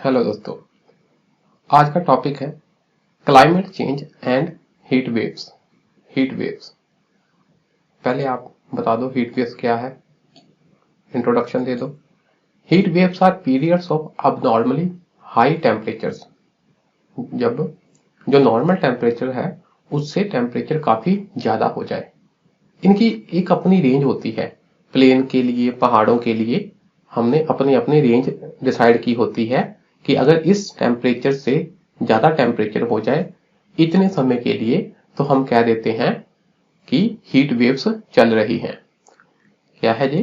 Hello दोस्तों, आज का टॉपिक है climate change and heat waves. Heat waves, पहले आप बता दो हीट वेव्स क्या है, इंट्रोडक्शन दे दो। Heat waves are periods of abnormally high temperatures, जब जो नॉर्मल टेम्परेचर है उससे टेम्परेचर काफी ज्यादा हो जाए। इनकी एक अपनी रेंज होती है। प्लेन के लिए, पहाड़ों के लिए हमने अपनी अपनी रेंज डिसाइड की होती है कि अगर इस टेम्परेचर से ज्यादा टेम्परेचर हो जाए इतने समय के लिए तो हम कह देते हैं कि हीट वेव्स चल रही हैं। क्या है जी?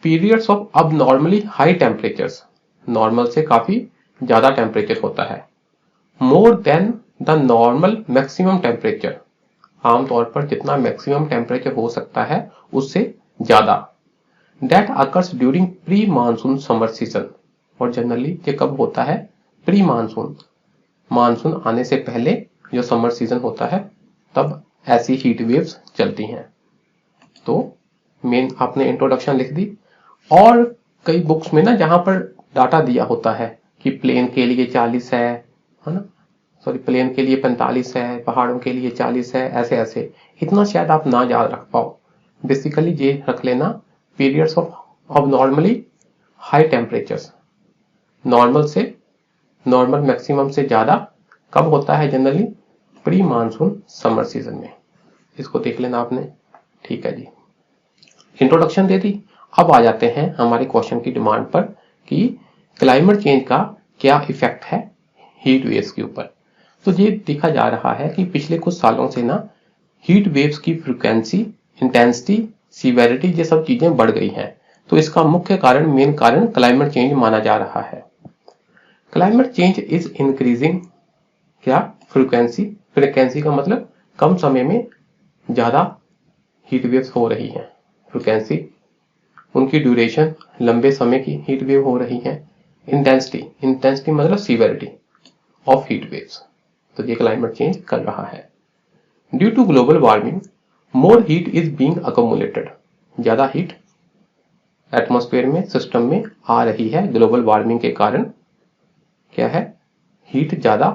पीरियड्स ऑफ अब नॉर्मली हाई टेम्परेचर्स, नॉर्मल से काफी ज्यादा टेम्परेचर होता है। More than the normal maximum temperature, आमतौर पर जितना मैक्सिमम टेम्परेचर हो सकता है उससे ज्यादा। That occurs during pre monsoon summer season, और जनरली ये कब होता है? प्री मानसून, मानसून आने से पहले जो समर सीजन होता है तब ऐसी हीट वेव्स चलती हैं। तो मेन आपने इंट्रोडक्शन लिख दी, और कई बुक्स में ना जहां पर डाटा दिया होता है कि प्लेन के लिए 40 है ना, सॉरी प्लेन के लिए 45 है, पहाड़ों के लिए 40 है, ऐसे ऐसे इतना शायद आप ना याद रख पाओ। बेसिकली ये रख लेना, periods of normally high temperatures, normal से, नॉर्मल मैक्सिमम से ज्यादा कब होता है? Generally pre monsoon summer season में। इसको देख लेना आपने, ठीक है जी। इंट्रोडक्शन दे दी। अब आ जाते हैं हमारे क्वेश्चन की डिमांड पर कि क्लाइमेट चेंज का क्या इफेक्ट है हीट वेव्स के ऊपर। तो ये देखा जा रहा है कि पिछले कुछ सालों से ना हीट वेव्स की फ्रीक्वेंसी, इंटेंसिटी, सीवेरिटी ये सब चीजें बढ़ गई हैं। तो इसका मुख्य कारण, मेन कारण क्लाइमेट चेंज माना जा रहा है। क्लाइमेट चेंज इज इंक्रीजिंग क्या? फ्रीक्वेंसी। फ्रीक्वेंसी का मतलब कम समय में ज्यादा हीट वेव्स हो रही हैं। फ्रीक्वेंसी, उनकी ड्यूरेशन, लंबे समय की हीट वेव हो रही है। इंटेंसिटी, इंटेंसिटी मतलब सीवेरिटी ऑफ हीट वेव्स। तो ये क्लाइमेट चेंज कर रहा है। Due to global warming more heat is being accumulated, ज्यादा हीट एटमॉस्फेयर में, सिस्टम में आ रही है। ग्लोबल वार्मिंग के कारण क्या है? हीट ज्यादा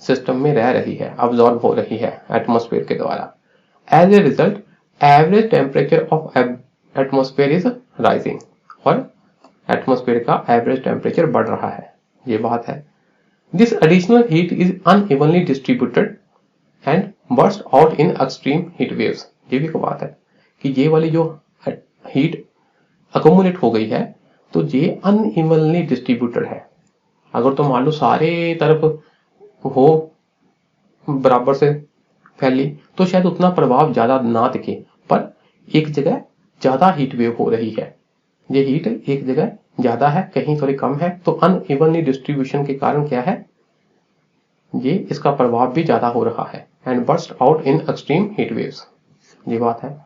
सिस्टम में रह रही है, अब्सॉर्ब हो रही है एटमॉस्फेयर के द्वारा। As a result average temperature of atmosphere is rising, और एटमॉस्फेयर का एवरेज टेम्परेचर बढ़ रहा है। ये बात है। This additional heat is unevenly distributed and burst out in extreme heat waves. ये भी बात है कि ये वाली जो हीट अकोमुलेट हो गई है तो ये अनइवनली डिस्ट्रीब्यूटेड है। अगर तो मान लो सारे तरफ हो बराबर से फैली तो शायद उतना प्रभाव ज्यादा ना दिखे, पर एक जगह ज्यादा हीट वेव हो रही है। ये हीट एक जगह ज्यादा है, कहीं थोड़ी कम है, तो अनइवनली डिस्ट्रीब्यूशन के कारण क्या है? ये इसका प्रभाव भी ज्यादा हो रहा है। And burst out in extreme heat waves, ये बात है।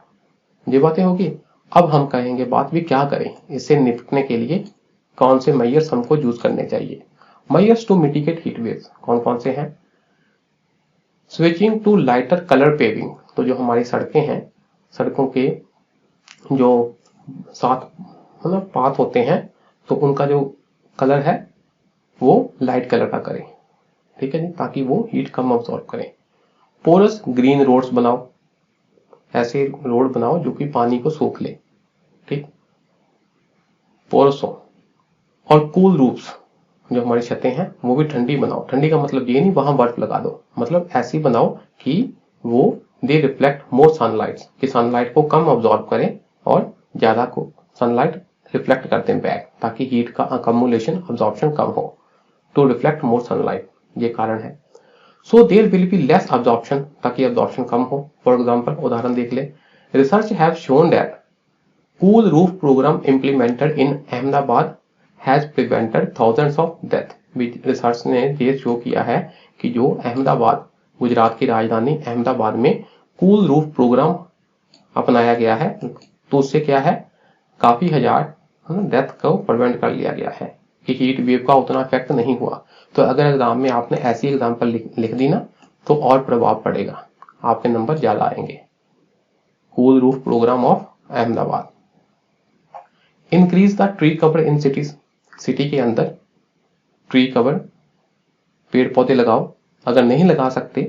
ये बातें होगी। अब हम कहेंगे बात भी क्या करें इससे निपटने के लिए, कौन से मेजर्स हमको यूज करने चाहिए। Measures to mitigate heat waves कौन कौन से हैं? Switching to lighter colour paving, तो जो हमारी सड़कें हैं, सड़कों के जो साथ मतलब पाथ होते हैं तो उनका जो कलर है वो लाइट कलर का करें, ठीक है जी, ताकि वो हीट कम अब्सॉर्ब करें। पोरस ग्रीन रोड्स बनाओ, ऐसे रोड बनाओ जो कि पानी को सोख ले, ठीक। पोरस हो। और कूल रूफ्स, जो हमारी छतें हैं वो भी ठंडी बनाओ। ठंडी का मतलब ये नहीं वहां बर्फ लगा दो, मतलब ऐसी बनाओ कि वो दे रिफ्लेक्ट मोर सनलाइट, कि सनलाइट को कम अब्सॉर्ब करें और ज्यादा को सनलाइट रिफ्लेक्ट करते हैं बैक, ताकि हीट का अकमुलेशन, अब्सॉर्प्शन कम हो। टू रिफ्लेक्ट मोर सनलाइट, ये कारण है। So there will be less absorption, ताकि अब्सॉर्प्शन कम हो। फॉर एग्जाम्पल उदाहरण देख ले, research have shown that cool roof programme implemented in Ahmedabad has prevented thousands of death. Research ने ये शो किया है कि जो अहमदाबाद, गुजरात की राजधानी अहमदाबाद में कूल रूफ प्रोग्राम अपनाया गया है तो उससे क्या है? काफी हजार डेथ को प्रिवेंट कर लिया गया है, कि हीट वेव का उतना इफेक्ट नहीं हुआ। तो अगर एग्जाम में आपने ऐसी एग्जाम्पल लिख दी ना तो और प्रभाव पड़ेगा, आपके नंबर ज्यादा आएंगे। Cool roof programme of Ahmedabad. Increase the tree cover in cities, city के अंदर ट्री कवर, पेड़ पौधे लगाओ। अगर नहीं लगा सकते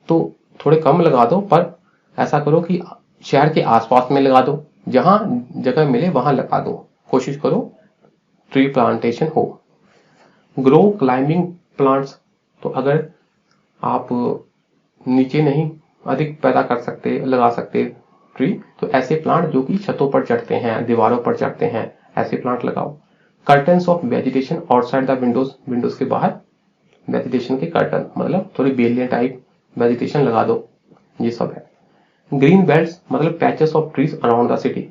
तो थोड़े कम लगा दो, पर ऐसा करो कि शहर के आसपास में लगा दो, जहां जगह मिले वहां लगा दो। कोशिश करो ट्री प्लांटेशन हो। ग्रो क्लाइंबिंग प्लांट्स, तो अगर आप नीचे नहीं अधिक पैदा कर सकते, लगा सकते ट्री, तो ऐसे प्लांट जो कि छतों पर चढ़ते हैं, दीवारों पर चढ़ते हैं, ऐसे प्लांट लगाओ। Curtains of vegetation outside the Windows, Windows के बाहर वेजिटेशन के कर्टन, मतलब थोड़ी बेलियां टाइप वेजिटेशन लगा दो, ये सब है। ग्रीन बेल्ट्स मतलब patches of trees around the city,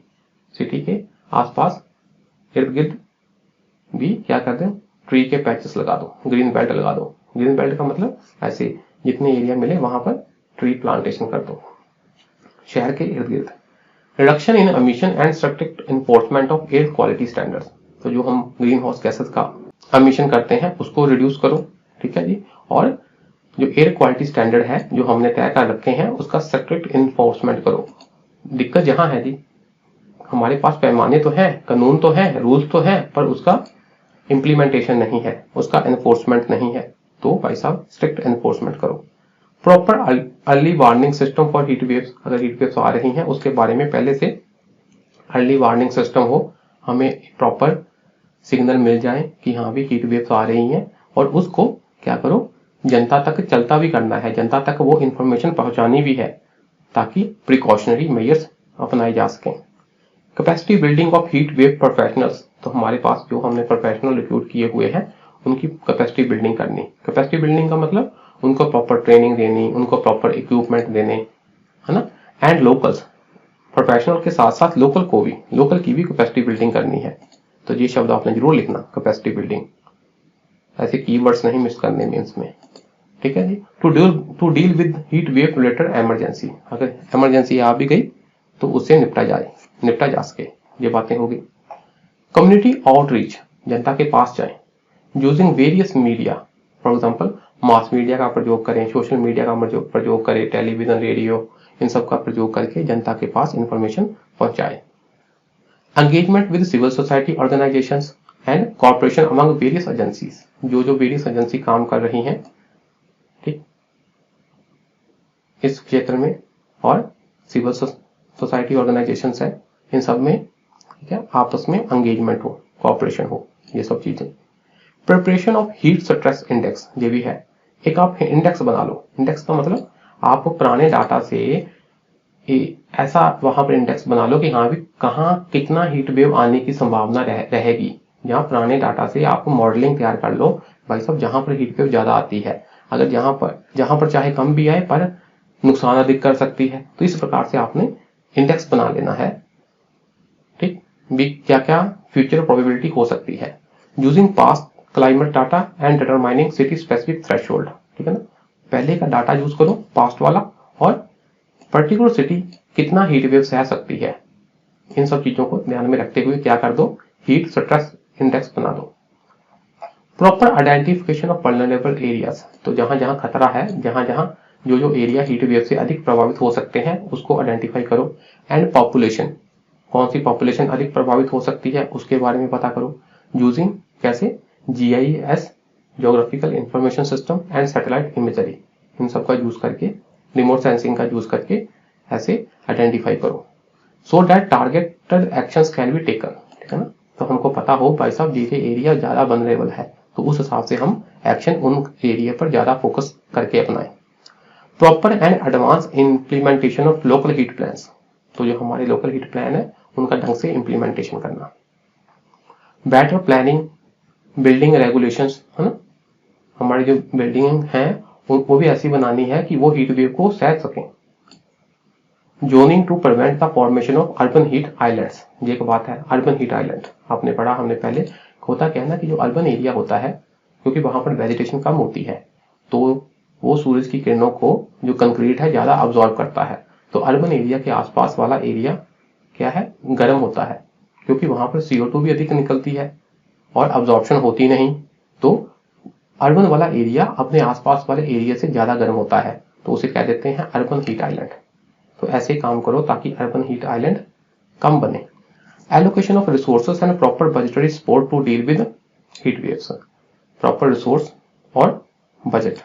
city के आसपास इर्द गिर्द भी क्या कर दें, ट्री के पैचेस लगा दो, ग्रीन बेल्ट लगा दो। ग्रीन बेल्ट का मतलब ऐसे जितने एरिया मिले वहां पर ट्री प्लांटेशन कर दो शहर के इर्द गिर्द। Reduction in emission and strict enforcement of air quality standards, तो जो हम ग्रीन हाउस गैसेस का एमिशन करते हैं उसको रिड्यूस करो, ठीक है जी। और जो एयर क्वालिटी स्टैंडर्ड है जो हमने तय कर रखे हैं उसका स्ट्रिक्ट इन्फोर्समेंट करो। दिक्कत जहां है जी, हमारे पास पैमाने तो हैं, कानून तो है, रूल्स तो है, पर उसका इंप्लीमेंटेशन नहीं है, उसका एनफोर्समेंट नहीं है। तो भाई साहब स्ट्रिक्ट एनफोर्समेंट करो। Proper early warning system for heat waves, अगर हीट वेव्स आ रही हैं उसके बारे में पहले से अर्ली वार्निंग सिस्टम हो, हमें प्रॉपर सिग्नल मिल जाए कि हाँ भी हीट वेव्स आ रही हैं, और उसको क्या करो, जनता तक चलता भी करना है, जनता तक वो इंफॉर्मेशन पहुंचानी भी है, ताकि प्रिकॉशनरी मेजर्स अपनाए जा सकें। Capacity building of heat wave professionals, तो हमारे पास जो हमने प्रोफेशनल रिक्रूट किए हुए हैं उनकी कैपेसिटी बिल्डिंग करनी। कैपेसिटी बिल्डिंग का मतलब उनको प्रॉपर ट्रेनिंग देनी, उनको प्रॉपर इक्विपमेंट देने, है ना। एंड लोकल्स, प्रोफेशनल के साथ साथ लोकल को भी, लोकल की भी कैपेसिटी बिल्डिंग करनी है। तो ये शब्द आपने जरूर लिखना, कैपेसिटी बिल्डिंग, ऐसे कीवर्ड्स नहीं मिस करने मीन्स में, ठीक है जी। To deal with heat wave related emergency, अगर इमरजेंसी आ भी गई तो उससे निपटा जा सके, ये बातें होगी। कम्युनिटी आउटरीच, जनता के पास जाए। Using various media, for example mass media का प्रयोग करें, सोशल मीडिया का प्रयोग करें, टेलीविजन, रेडियो, इन सब का प्रयोग करके जनता के पास इंफॉर्मेशन पहुंचाए। Engagement with civil society organisations and corporation among various agencies, जो वेरियस एजेंसी काम कर रही हैं, ठीक, इस क्षेत्र में, और सिविल सोसाइटी ऑर्गेनाइजेशंस है, इन सब में ठीक है आपस में एंगेजमेंट हो, कॉर्पोरेशन हो, ये सब चीजें। Preparation of heat stress index, ये भी है। एक आप इंडेक्स बना लो। इंडेक्स का मतलब आप पुराने डाटा से ऐसा वहां पर इंडेक्स बना लो कि हाँ भी कहाँ कितना हीट वेव आने की संभावना रहेगी। जहां पुराने डाटा से आप मॉडलिंग तैयार कर लो, भाई साहब जहां पर हीट वेव ज्यादा आती है, अगर जहां पर चाहे कम भी आए पर नुकसान अधिक कर सकती है, तो इस प्रकार से आपने इंडेक्स बना लेना है, ठीक। भी क्या क्या फ्यूचर प्रोबेबिलिटी हो सकती है। Using past climate data and determining city specific threshold, ठीक है ना। पहले का डाटा यूज करो पास्ट वाला, और पर्टिकुलर सिटी कितना हीट वेव सह सकती है, इन सब चीजों को ध्यान में रखते हुए क्या कर दो, हीट स्ट्रेस इंडेक्स बना दो। Proper identification of vulnerable areas, तो जहां जहां खतरा है, जहां जहां जो एरिया हीट वेव से अधिक प्रभावित हो सकते हैं उसको आइडेंटिफाई करो। एंड पॉपुलेशन, कौन सी पॉपुलेशन अधिक प्रभावित हो सकती है उसके बारे में पता करो। यूजिंग कैसे, GIS, geographical information system and satellite imagery, इन सब का यूज करके, रिमोट सेंसिंग का यूज करके ऐसे आइडेंटिफाई करो, so that targeted actions can be taken, ठीक है ना। तो हमको पता हो भाई साहब ये एरिया ज्यादा वल्नरेबल है, तो उस हिसाब से हम एक्शन उन एरिया पर ज्यादा फोकस करके अपनाएं। Proper and advance implementation of local heat plans, तो जो हमारे लोकल हीट प्लान है उनका ढंग से इंप्लीमेंटेशन करना। बेटर प्लानिंग, बिल्डिंग रेगुलेशंस, है ना, हमारी जो बिल्डिंग है वो भी ऐसी बनानी है कि वो हीट वेव को सह सकें। Zoning to prevent the formation of urban heat islands, ये एक बात है, अर्बन हीट आइलैंड आपने पढ़ा हमने पहले। होता क्या है ना कि जो अर्बन एरिया होता है, क्योंकि वहां पर वेजिटेशन कम होती है, तो वो सूरज की किरणों को जो कंक्रीट है ज्यादा अब्जॉर्ब करता है, तो अर्बन एरिया के आसपास वाला एरिया क्या है, गर्म होता है, क्योंकि वहां पर CO2 भी अधिक निकलती है और अब्जॉर्प्शन होती नहीं, तो अर्बन वाला एरिया अपने आसपास वाले एरिया से ज्यादा गर्म होता है, तो उसे कह देते हैं अर्बन हीट आइलैंड। तो ऐसे काम करो ताकि अर्बन हीट आइलैंड कम बने। Allocation of resources and proper budgetary support to deal with heat waves, proper resource और बजट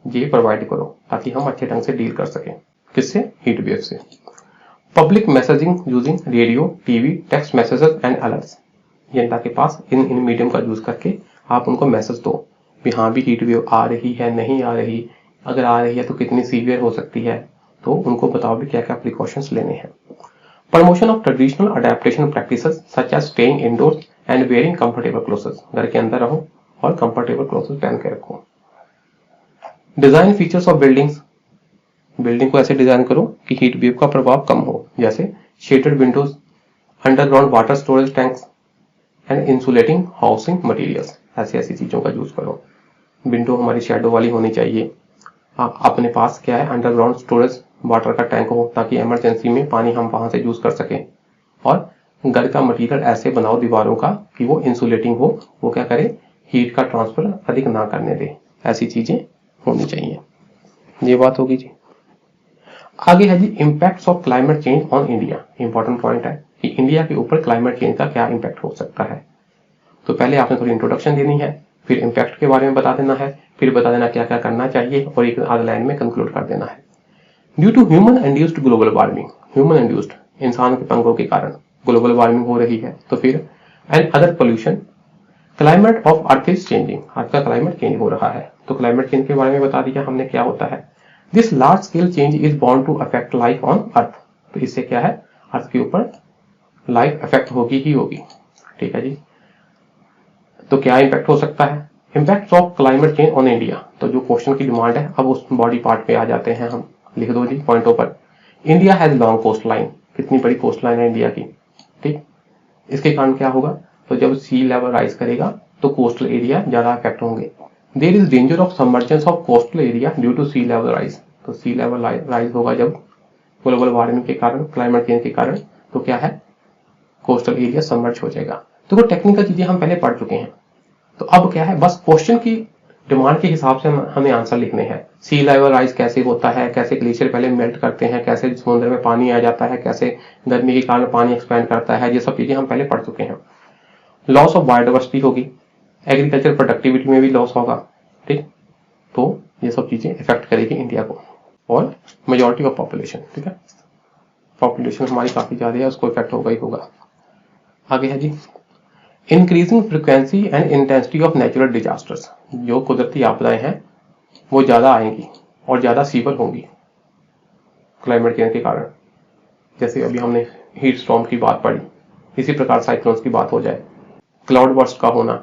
ये प्रोवाइड करो ताकि हम अच्छे ढंग से डील कर सकें। किससे? हीट वेव से। Public messaging using radio, TV, text messages and alerts. जनता के पास इन मीडियम का यूज करके आप उनको मैसेज दो कि हाँ भी हीट वेव आ रही है, नहीं आ रही, अगर आ रही है तो कितनी सीवियर हो सकती है, तो उनको बताओ भी क्या क्या प्रिकॉशंस लेने हैं। Promotion of traditional adaptation practices such as staying indoors and wearing comfortable clothes. घर के अंदर रहो और कंफर्टेबल क्लोथ्स पहन के रखो। Design features of buildings. Building को ऐसे डिजाइन करो कि हीट वेव का प्रभाव कम हो, जैसे shaded Windows, underground water storage tanks and insulating housing materials. ऐसी चीजों का यूज करो। विंडो हमारी शेडो वाली होनी चाहिए। अपने पास क्या है, अंडरग्राउंड स्टोरेज वाटर का टैंक हो ताकि इमरजेंसी में पानी हम वहां से यूज कर सकें। और घर का मटेरियल ऐसे बनाओ दीवारों का कि वो इंसुलेटिंग हो, वो क्या करे, हीट का ट्रांसफर अधिक ना करने दे। ऐसी चीजें होनी चाहिए। ये बात होगी जी। आगे है जी impacts of climate change on India. Important point है कि इंडिया के ऊपर क्लाइमेट चेंज का क्या इम्पैक्ट हो सकता है। तो पहले आपने थोड़ी इंट्रोडक्शन देनी है, फिर इम्पैक्ट के बारे में बता देना है, फिर बता देना क्या क्या करना चाहिए और एक आध लाइन में कंक्लूड कर देना है। Due to human induced global warming, human induced इंसान के पंगों के कारण ग्लोबल वार्मिंग हो रही है। तो फिर and other pollution, climate of earth is changing, earth का क्लाइमेट चेंज हो रहा है। तो क्लाइमेट चेंज के बारे में बता दिया हमने क्या होता है। This large scale change is bound to affect life on earth. तो इससे क्या है, अर्थ के ऊपर लाइफ अफेक्ट होगी ही होगी। ठीक है जी। तो क्या इम्पैक्ट हो सकता है, impact of climate change on India. तो जो क्वेश्चन की डिमांड है अब उस बॉडी पार्ट पे आ जाते हैं हम। लिख दो जी पॉइंटों पर। India has long coast line, कितनी बड़ी कोस्ट लाइन है इंडिया की। ठीक, इसके कारण क्या होगा, तो जब सी लेवल राइज करेगा तो कोस्टल एरिया ज्यादा अफेक्ट होंगे। There is danger of submergence of coastal area due to sea level rise. तो सी लेवल राइज होगा जब ग्लोबल वार्मिंग के कारण, क्लाइमेट चेंज के कारण, तो क्या है, कोस्टल एरिया सबमर्ज हो जाएगा। तो वो टेक्निकल चीजें हम पहले पढ़ चुके हैं। तो अब क्या है, बस क्वेश्चन की डिमांड के हिसाब से हमें आंसर लिखने हैं। सी लेवल राइज कैसे होता है, कैसे ग्लेशियर पहले मेल्ट करते हैं, कैसे समुद्र में पानी आ जाता है, कैसे गर्मी के कारण पानी एक्सपैंड करता है, ये सब चीजें हम पहले पढ़ चुके हैं। लॉस ऑफ बायोडाइवर्सिटी होगी, एग्रीकल्चर प्रोडक्टिविटी में भी लॉस होगा। ठीक, तो ये सब चीजें इफेक्ट करेगी इंडिया को और मेजॉरिटी ऑफ पॉपुलेशन। ठीक है, पॉपुलेशन हमारी काफी ज्यादा है, उसको इफेक्ट होगा ही होगा। आगे है जी increasing frequency and intensity of natural disasters. जो कुदरती आपदाएं हैं वो ज्यादा आएंगी और ज्यादा सीवियर होंगी क्लाइमेट चेंज के कारण। जैसे अभी हमने हीट स्टॉर्म की बात पढ़ी, इसी प्रकार साइक्लोन्स की बात हो जाए, क्लाउड बर्स्ट का होना,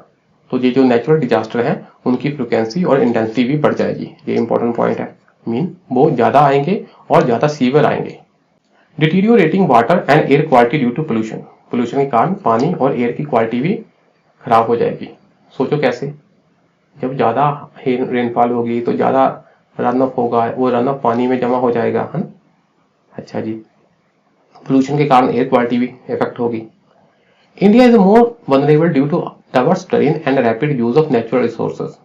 तो ये जो नेचुरल डिजास्टर है उनकी फ्रिक्वेंसी और इंटेंसिटी भी बढ़ जाएगी। ये इंपॉर्टेंट पॉइंट है, मीन वो ज्यादा आएंगे और ज्यादा सीवियर आएंगे। Deteriorating water and air quality due to pollution, pollution के कारण पानी और एयर की क्वालिटी भी खराब हो जाएगी। सोचो कैसे, जब ज्यादा रेनफॉल होगी तो ज्यादा रन ऑफ होगा, वो रन ऑफ पानी में जमा हो जाएगा, है ना। अच्छा जी, पोल्यूशन के कारण एयर क्वालिटी भी इफेक्ट होगी। India is more vulnerable due to diverse terrain and rapid use of natural resources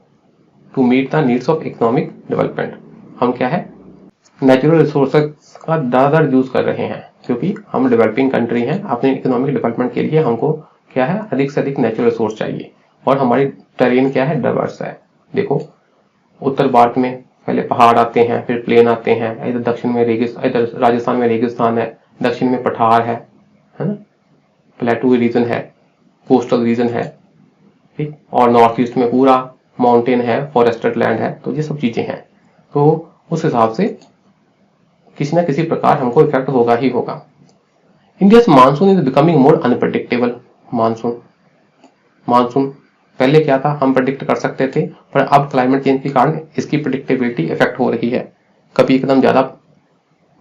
to meet the needs of economic development. हम क्या है, नेचुरल रिसोर्सेज का ज्यादातर यूज कर रहे हैं क्योंकि हम डेवलपिंग कंट्री हैं। अपने इकोनॉमिक डेवलपमेंट के लिए हमको क्या है, अधिक से अधिक नेचुरल रिसोर्स चाहिए और हमारी टेरेन क्या है, डाइवर्स है। देखो उत्तर भारत में पहले पहाड़ आते हैं, फिर प्लेन आते हैं, इधर दक्षिण में इधर राजस्थान में रेगिस्तान है, दक्षिण में पठार है ना, प्लेटू रीजन है, कोस्टल रीजन है। ठीक, और नॉर्थ ईस्ट में पूरा माउंटेन है, फॉरेस्टेड लैंड है। तो ये सब चीजें हैं, तो उस हिसाब से किसी न किसी प्रकार हमको इफेक्ट होगा ही होगा। India's monsoon is becoming more unpredictable. Monsoon पहले क्या था, हम प्रेडिक्ट कर सकते थे, पर अब क्लाइमेट चेंज के कारण इसकी प्रेडिक्टेबिलिटी इफेक्ट हो रही है। कभी एकदम ज्यादा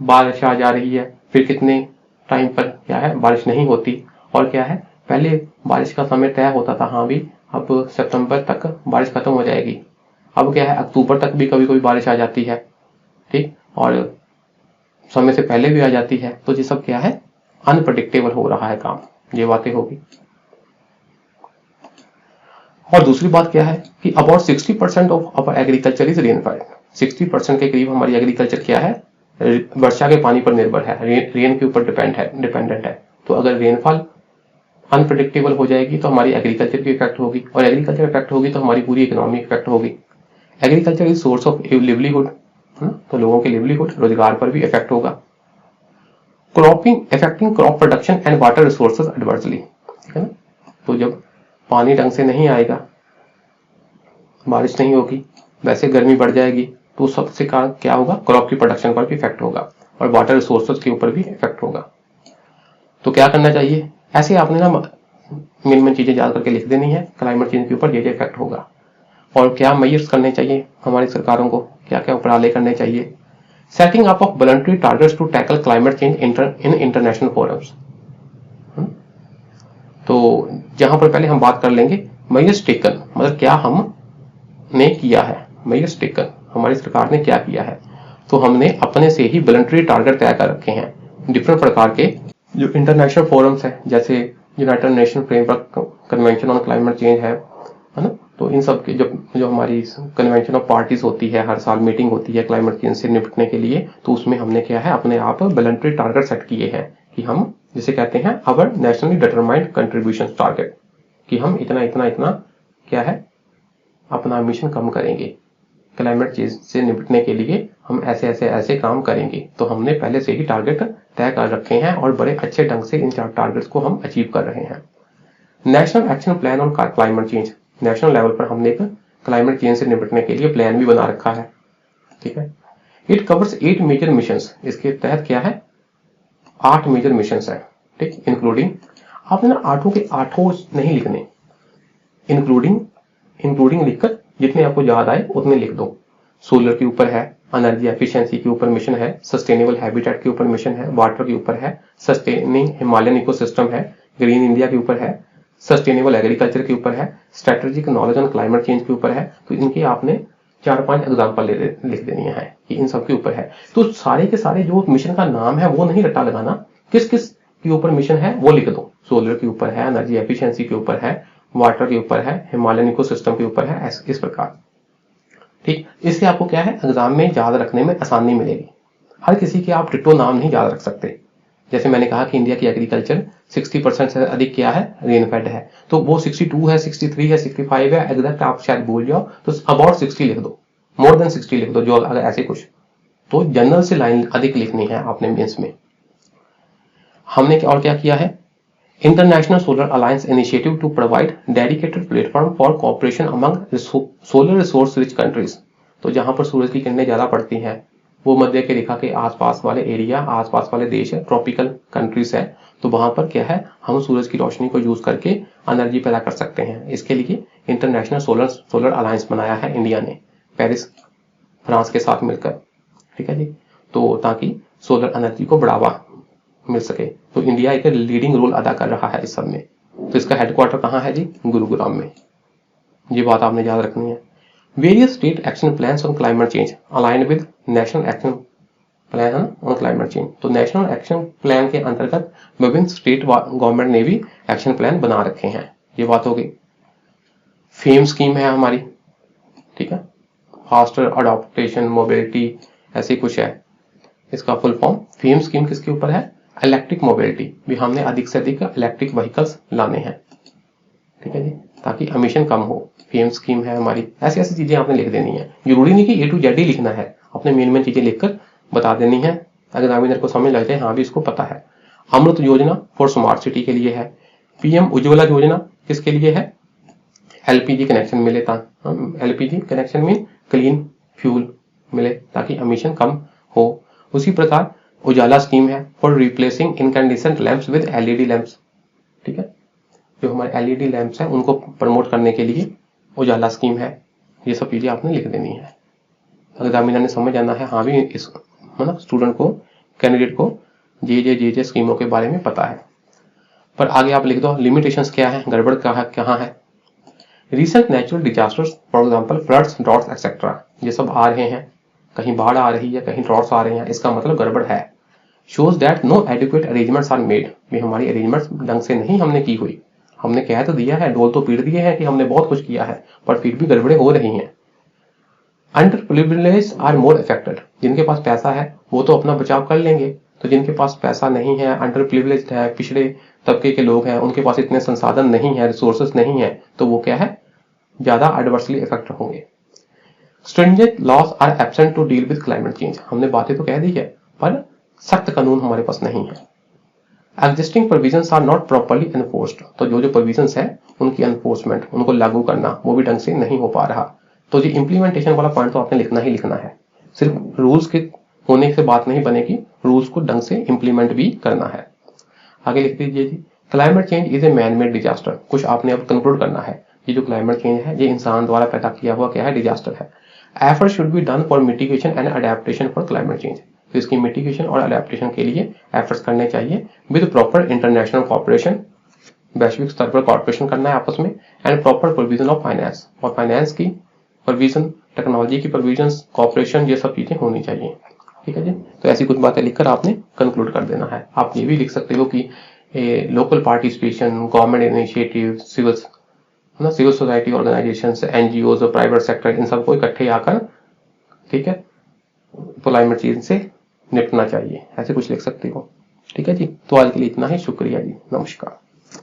बारिश आ जा रही है, फिर कितने टाइम पर क्या है बारिश नहीं होती। और क्या है, पहले बारिश का समय तय होता था, हाँ भी अब सितंबर तक बारिश खत्म हो जाएगी, अब क्या है अक्टूबर तक भी कभी कभी बारिश आ जाती है। ठीक, और समय से पहले भी आ जाती है। तो ये सब क्या है, अनप्रेडिक्टेबल हो रहा है काम, ये बातें होगी। और दूसरी बात क्या है कि about 60% of our agriculture is rainfall. 60% के करीब हमारी एग्रीकल्चर क्या है, वर्षा के पानी पर निर्भर है, रेन के ऊपर डिपेंडेंट है। तो अगर रेनफॉल अनप्रिडिक्टेबल हो जाएगी तो हमारी एग्रीकल्चर की इफेक्ट होगी, और एग्रीकल्चर इफेक्ट होगी तो हमारी पूरी इकोनॉमी इफेक्ट होगी। Agriculture is source of livelihood, तो लोगों के लिवलीहुड, रोजगार पर भी इफेक्ट होगा। Cropping effecting crop production and water resources adversely, ठीक है ना। तो जब पानी ढंग से नहीं आएगा, बारिश नहीं होगी, वैसे गर्मी बढ़ जाएगी, तो सबसे कारण क्या होगा, क्रॉप की प्रोडक्शन पर भी इफेक्ट होगा और वाटर रिसोर्सेज के ऊपर भी इफेक्ट होगा। तो क्या करना चाहिए, ऐसे आपने ना मिनिमम चीजें याद करके लिख देनी है, क्लाइमेट चेंज के ऊपर ये इफेक्ट होगा, और क्या मेजर्स करने चाहिए हमारी सरकारों को, क्या क्या उपराले करने चाहिए। Setting up of voluntary targets to tackle climate change in international forums. तो जहां पर पहले हम बात कर लेंगे मेजर्स टेकन, मतलब क्या हमने किया है, मेजर्स टेकन हमारी सरकार ने क्या किया है। तो हमने अपने से ही वॉलंटरी टारगेट तय कर रखे हैं डिफरेंट प्रकार के, जो इंटरनेशनल फोरम्स है, जैसे United nation framework convention on climate change है ना। तो इन सब के जो हमारी कन्वेंशन ऑफ पार्टीज होती है, हर साल मीटिंग होती है क्लाइमेट चेंज से निपटने के लिए, तो उसमें हमने क्या है, अपने आप वॉलंटरी टारगेट सेट किए हैं कि हम जिसे कहते हैं अवर नेशनली डिटरमाइंड कंट्रीब्यूशन टारगेट, कि हम इतना इतना इतना क्या है अपना एमिशन कम करेंगे, क्लाइमेट चेंज से निपटने के लिए हम ऐसे ऐसे ऐसे काम करेंगे। तो हमने पहले से ही टारगेट तय कर रखे हैं और बड़े अच्छे ढंग से इन टारगेट्स को हम अचीव कर रहे हैं। National action plan on climate change, national level पर हमने एक क्लाइमेट चेंज से निपटने के लिए प्लान भी बना रखा है, ठीक है। इट कवर्स 8 मेजर मिशंस, इसके तहत क्या है 8 मेजर मिशंस है, ठीक। इंक्लूडिंग, आपने ना आठों के आठों नहीं लिखने, इंक्लूडिंग लिखकर जितने आपको याद आए उतने लिख दो। सोलर के ऊपर है, एनर्जी एफिशिएंसी के ऊपर मिशन है, सस्टेनेबल हैबिटेट के ऊपर मिशन है, वाटर के ऊपर है, सस्टेनिंग हिमालयन इकोसिस्टम है, ग्रीन इंडिया के ऊपर है, सस्टेनेबल एग्रीकल्चर के ऊपर है, strategic knowledge on climate change के ऊपर है। तो इनके आपने 4-5 एग्जाम्पल लिख देनी है कि इन सब के ऊपर है। तो सारे के सारे जो मिशन का नाम है वो नहीं रट्टा लगाना, किस किस के ऊपर मिशन है वो लिख दो। सोलर के ऊपर है, एनर्जी एफिशिएंसी के ऊपर है, वाटर के ऊपर है, हिमालयन इकोसिस्टम के ऊपर है, इस प्रकार, ठीक। इससे आपको क्या है एग्जाम में याद रखने में आसानी मिलेगी। हर किसी के आप डिट्टो नाम नहीं याद रख सकते। जैसे मैंने कहा कि इंडिया की एग्रीकल्चर 60% से अधिक क्या है रेनफेड है, तो वो 62 है, 63 है, 65 है, एग्जैक्ट आप शायद भूल जाओ तो अबाउट 60 लिख दो, मोर देन 60 लिख दो, जो अगर ऐसे कुछ, तो जनरल से लाइन अधिक लिखनी है आपने मेंस में। हमने और क्या किया है, International Solar Alliance initiative to provide dedicated platform for cooperation among solar resource rich countries. तो जहां पर सूरज की किरणें ज्यादा पड़ती हैं, वो मध्य के रेखा के आसपास वाले एरिया, आसपास वाले देश है, ट्रॉपिकल कंट्रीज है, तो वहां पर क्या है हम सूरज की रोशनी को यूज करके एनर्जी पैदा कर सकते हैं। इसके लिए इंटरनेशनल सोलर अलायंस बनाया है इंडिया ने, पेरिस फ्रांस के साथ मिलकर, ठीक है जी। तो ताकि सोलर एनर्जी को बढ़ावा मिल सके, तो इंडिया एक लीडिंग रोल अदा कर रहा है इस सब में। तो इसका हेडक्वार्टर कहाँ है जी, गुरुग्राम में। ये बात आपने याद रखनी है। Various state action plans on climate change align with national action plan on climate change. तो नेशनल एक्शन प्लान के अंतर्गत विभिन्न स्टेट गवर्नमेंट ने भी एक्शन प्लान बना रखे हैं। ये बात हो गई। फेम स्कीम है हमारी, ठीक है, फास्टर अडॉप्टेशन मोबिलिटी ऐसे कुछ है, इसका फुल फॉर्म। फेम स्कीम किसके ऊपर है, इलेक्ट्रिक मोबिलिटी, भी हमने अधिक से अधिक इलेक्ट्रिक व्हीकल्स लाने हैं, ठीक है जी, ताकि एमिशन कम हो। फेम स्कीम है हमारी। ऐसी ऐसी चीजें आपने लिख देनी है, जरूरी नहीं कि A to Z ही लिखना है, अपने मेन चीजें लिखकर बता देनी है, एग्जामिनर को समझ लग जाए हाँ भी इसको पता है। अमृत योजना फॉर स्मार्ट सिटी के लिए है। PM उज्ज्वला योजना किसके लिए है, LPG कनेक्शन मिले, LPG connection mean clean fuel मिले ताकि एमिशन कम हो। उसी प्रकार उजाला स्कीम है for replacing incandescent lamps with LED lamps, ठीक है, जो हमारे LED लैंप्स हैं उनको प्रमोट करने के लिए उजाला स्कीम है। ये सब चीजें आपने लिख देनी है, एग्जामिनर ने समझ जाना है हाँ भी इस मतलब स्टूडेंट को, कैंडिडेट को जे स्कीमों के बारे में पता है। पर आगे आप लिख दो लिमिटेशंस क्या है, गड़बड़ कहाँ है। Recent natural disasters for example floods, droughts etcetera, ये सब आ रहे हैं, कहीं बाढ़ आ रही है, कहीं ड्रॉट्स आ रहे हैं, इसका मतलब गड़बड़ है। Shows that no adequate arrangements are made, भी हमारी अरेंजमेंट्स ढंग से नहीं हमने की हुई। हमने कह तो दिया है, डोल तो पीट दिए हैं कि हमने बहुत कुछ किया है, पर फिर भी गड़बड़े हो रही हैं। Under privilege are more affected, जिनके पास पैसा है वो तो अपना बचाव कर लेंगे, तो जिनके पास पैसा नहीं है, अंडर प्रिविलेज्ड है, पिछड़े तबके के लोग हैं, उनके पास इतने संसाधन नहीं है, रिसोर्सेस नहीं है, तो वो क्या है, ज्यादा एडवर्सली इफेक्ट होंगे। Stringent laws are absent to deal with climate change, हमने बातें तो कह दी है पर सख्त कानून हमारे पास नहीं है। Existing provisions are not properly enforced, तो जो प्रोविजंस है उनकी एनफोर्समेंट, उनको लागू करना, वो भी ढंग से नहीं हो पा रहा। तो जी इम्प्लीमेंटेशन वाला पॉइंट तो आपने लिखना ही लिखना है, सिर्फ रूल्स के होने से बात नहीं बनेगी, रूल्स को ढंग से इंप्लीमेंट भी करना है। आगे लिख दीजिए जी, climate change is a man made disaster, कुछ आपने अब कंक्लूड करना है, ये जो क्लाइमेट चेंज है ये इंसान द्वारा पैदा किया हुआ क्या है, डिजास्टर है। Effort should be done for mitigation and adaptation for climate change, तो इसकी मिटिगेशन और अडेप्टेशन के लिए एफर्ट्स करने चाहिए विद प्रॉपर इंटरनेशनल कॉर्पोरेशन, वैश्विक स्तर पर कॉर्पोरेशन करना है आपस में, and proper provision of finance, और फाइनेंस की प्रोविजन, टेक्नोलॉजी की प्रोविजन, कॉर्पोरेशन, ये सब चीजें होनी चाहिए। ठीक है जी, तो ऐसी कुछ बातें लिखकर आपने कंक्लूड कर देना है। आप ये भी लिख सकते हो कि local participation, government initiative, civil society organisation, NGO, private sector, इन सबको इकट्ठे आकर, ठीक है, क्लाइमेट चेंज से निपटना चाहिए, ऐसे कुछ लिख सकते हो। ठीक है जी, तो आज के लिए इतना ही, शुक्रिया जी, नमस्कार।